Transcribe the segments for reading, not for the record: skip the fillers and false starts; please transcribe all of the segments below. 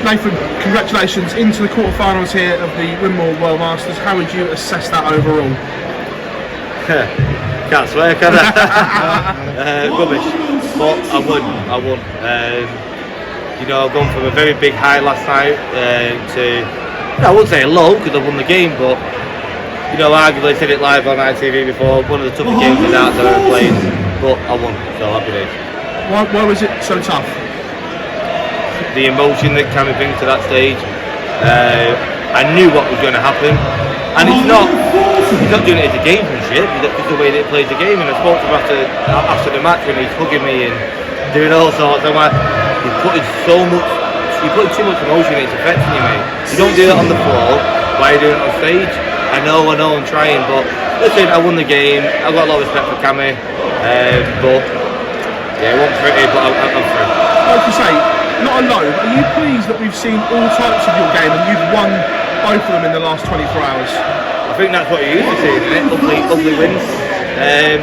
Nathan, congratulations into the quarterfinals here of the Winmau World Masters. How would you assess that overall? Can't swear, can I? Rubbish, but I won. You know, I've gone from a very big high last night to, I wouldn't say a low because I won the game, but you know, arguably said it live on ITV before, one of the toughest games of that I've ever played, but I won, so happy days. Why was it so tough? The emotion that Cameron brings to that stage. I knew what was going to happen, and he's not doing it as a gamesmanship. It's the way that he plays the game. And I spoke to him after the match when he's hugging me and doing all sorts. I'm like, you're putting too much emotion. It's affecting you, mate. You don't do that on the floor. Why are you doing it on stage? I know, I'm trying, but listen, I won the game. I've got a lot of respect for Cammy, but yeah, it wasn't pretty, but I'm through. Like you say, not a low, but are you pleased that we've seen all types of your game and you've won both of them in the last 24 hours? I think that's what you're used to seeing, isn't it? Ugly wins.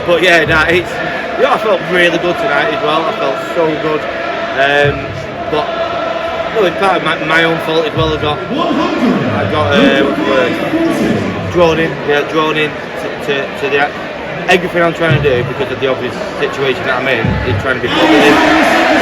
But yeah, I felt really good tonight as well. I felt so good. But no, it's part of my own fault as well. I got what's the word? Drawn in to the everything I'm trying to do, because of the obvious situation that I'm in, is trying to be positive.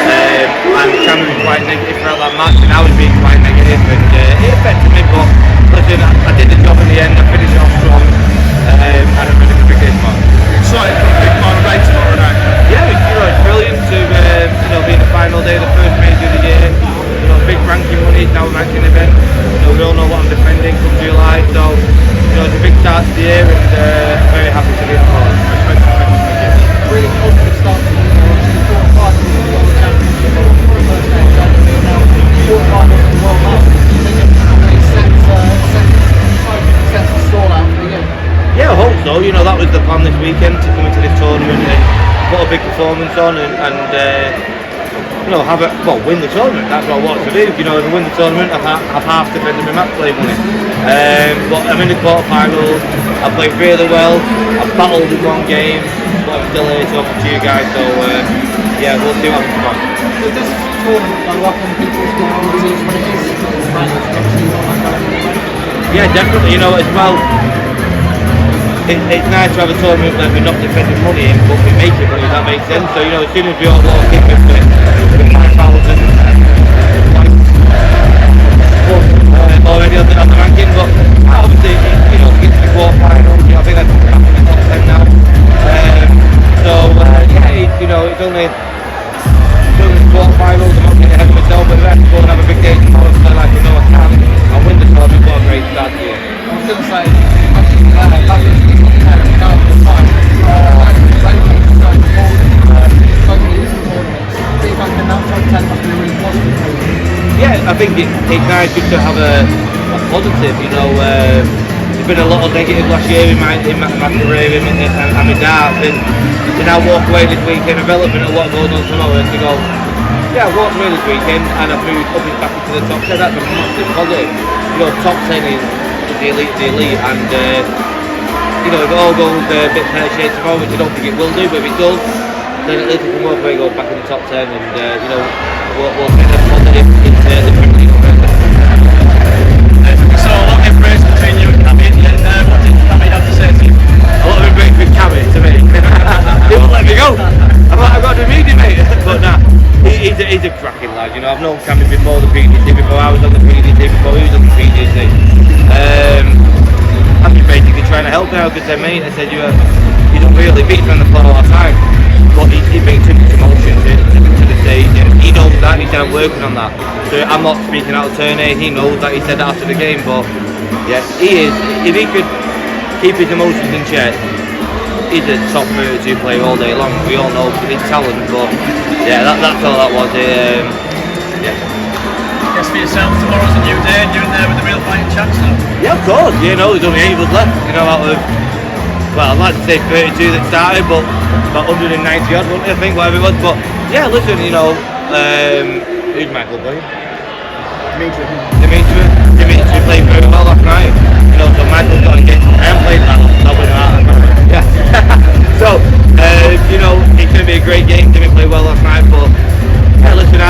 And Cameron was quite negative throughout that match, and I was being quite negative, and it affected me. But listen, I did the job in the end. I finished off strong, and I'm ready for a big game tomorrow. Excited for a big final day tomorrow night? Yeah, it's brilliant to be in the final day, the first major of the year. You know, big ranking money, now a ranking event. We all know what I'm defending come July, so it's a big start to the year, and very happy to be on board. Really positive start to the year. Quarterfinals of the World Championship, quarterfinals of the World Masters. Do you think it really sets the stall out for the year? Yeah, I hope so. You know, that was the plan this weekend, to come into this tournament and put a big performance on and win the tournament. That's what I wanted to do. You know, if I win the tournament, I've half defended my match play money. But I'm in the quarterfinals. I played really well. I've battled in one game, but I'm still here to offer to you guys. So yeah, we'll see what happens tomorrow. Does this tournament go up on people's difficulties when it is Yeah, definitely. You know, as well, it's nice to have a tournament that we're not defending money in, but we make it money, if that makes sense. So, you know, as soon as we all walk in with 5,000 already on the ranking, but obviously, you know, to get to the quarterfinals, I think that's in the top 10 now. It's only the quarterfinals. I'm not getting ahead of myself, but if I have to go and have a big day tomorrow, so like I know I can, I'll win the tournament. What a great start to the year. I was going to say, yeah, I think it's nice just to have a positive, you know. There's been a lot of negative last year in my career and my darts, and to now walk away this weekend, irrelevant of what goes on tomorrow, to go, yeah, I walked away this weekend and I've moved up back into the top 10. That's a massive positive. You know, top 10 is the elite, and you know, if it all goes a bit pear-shaped tomorrow, which I don't think it will do, but if it does, then at least we can walk away, go back in the top 10, and you know, we'll get a positive into the Premier League. So a lot of embrace between you and Cammy, and what did Cammy have to say to you? A lot of embrace with Cammy to me. He won't let me go. I've got to read him, mate. But nah, he's a cracking lad. You know, I've known Cammy before the PDC, before I was on the PDC, before he was on the PDC. I'm just basically trying to help out, because mate, I said you don't really beat him on the floor all the time, but he brings too much emotion to the stage, and he knows that. He said I'm working on that. So I'm not speaking out of turn here. He knows that. He said that after the game, but yeah, he is. If he could keep his emotions in check, he's a top 32 player all day long. We all know his talent, but yeah, that's all that was. Yeah. Guess for yourself, tomorrow's a new day, and you're in there with the real fighting chance now. Yeah, of course. You know, there's only 8 of us left. You know, out of, well, I'd like to say 32 that started, but about 190 odd, wouldn't I think, whatever it was. But yeah, listen, you know, who's Michael playing? Dimitri played very well last night. You know, so Michael's got to get. I haven't played that long, so yeah. So, you know, it's going to be a great game. Dimitri played well last night, but yeah, listen,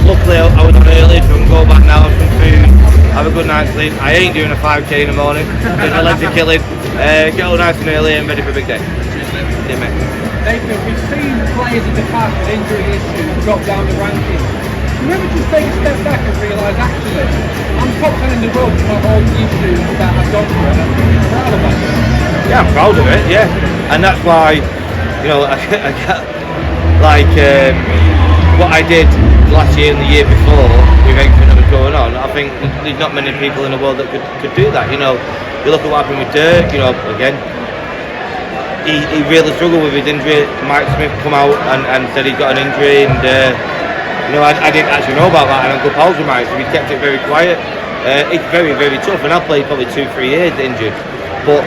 luckily I was on early, so I can go back now. night's sleep. I ain't doing a 5k in the morning because my legs are killing. Get all nice and early and ready for a big day. Yeah, mate. Nathan, we've seen players in the past with injury issues drop down the rankings. Do you ever just take a step back and realise, actually, I'm top 10 in the world for all the issues that I've gone through, and I'm really proud of myself? Yeah, I'm proud of it, yeah. And that's why, you know, I get, like, what I did last year and the year before with everything that was going on, I think there's not many people in the world that could do that, you know. You look at what happened with Dirk, you know, again, he really struggled with his injury. Mike Smith come out and said he's got an injury, and you know, I didn't actually know about that, and I'm good pals with Mike, so we kept it very quiet. It's very, very tough, and I've played probably 2-3 years injured, but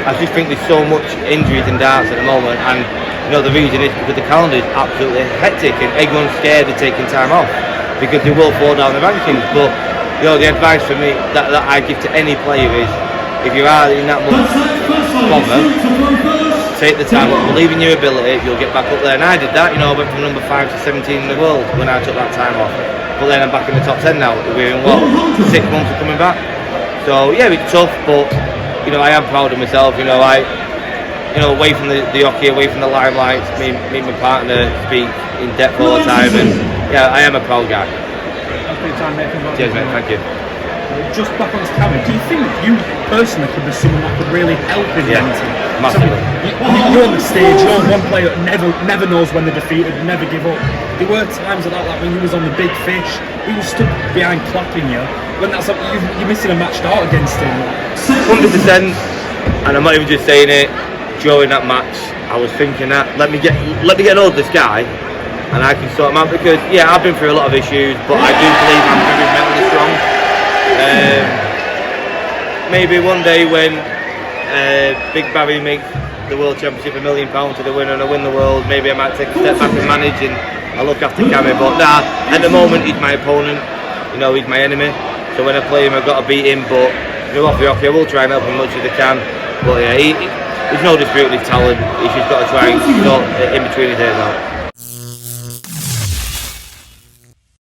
I just think there's so much injuries in darts at the moment, and you know the reason is because the calendar is absolutely hectic, and everyone's scared of taking time off because they will fall down the rankings. But you know, the advice for me that I give to any player is, if you are in that much bother, take the time up, believe in your ability, you'll get back up there. And I did that, you know, I went from number 5 to 17 in the world when I took that time off. But then I'm back in the top 10 now. We're in what, 6 months of coming back. So yeah, it's tough, but you know, I am proud of myself. You know, away from the hockey, away from the limelight, me and my partner speak in depth all the time, and yeah, I am a proud guy. Thanks for your time, Nathan. Cheers, mate. Thank you. Just back on this camera, do you think you personally could be someone that could really help in Yeah, Menzies? massively. You're on the stage, you're one player that never knows when they're defeated, never give up. There were times like that, like when you was on the big fish, he was stood behind clapping you. When that's like, you're missing a match start against him. 100%, and I'm not even just saying it. During that match, I was thinking that let me get hold of this guy, and I can sort him out, because yeah, I've been through a lot of issues, but I do believe I'm very mentally strong. Maybe one day when Big Barry makes the World Championship £1 million to the winner and I win the world, maybe I might take a step back and manage, and I look after Cammy. But nah, at the moment he's my opponent, you know, he's my enemy. So when I play him, I've got to beat him. But you know, off the hockey, I will try and help him as much as I can. But yeah, there's no disputing his talent. He's just got to try and sort in between his ears out.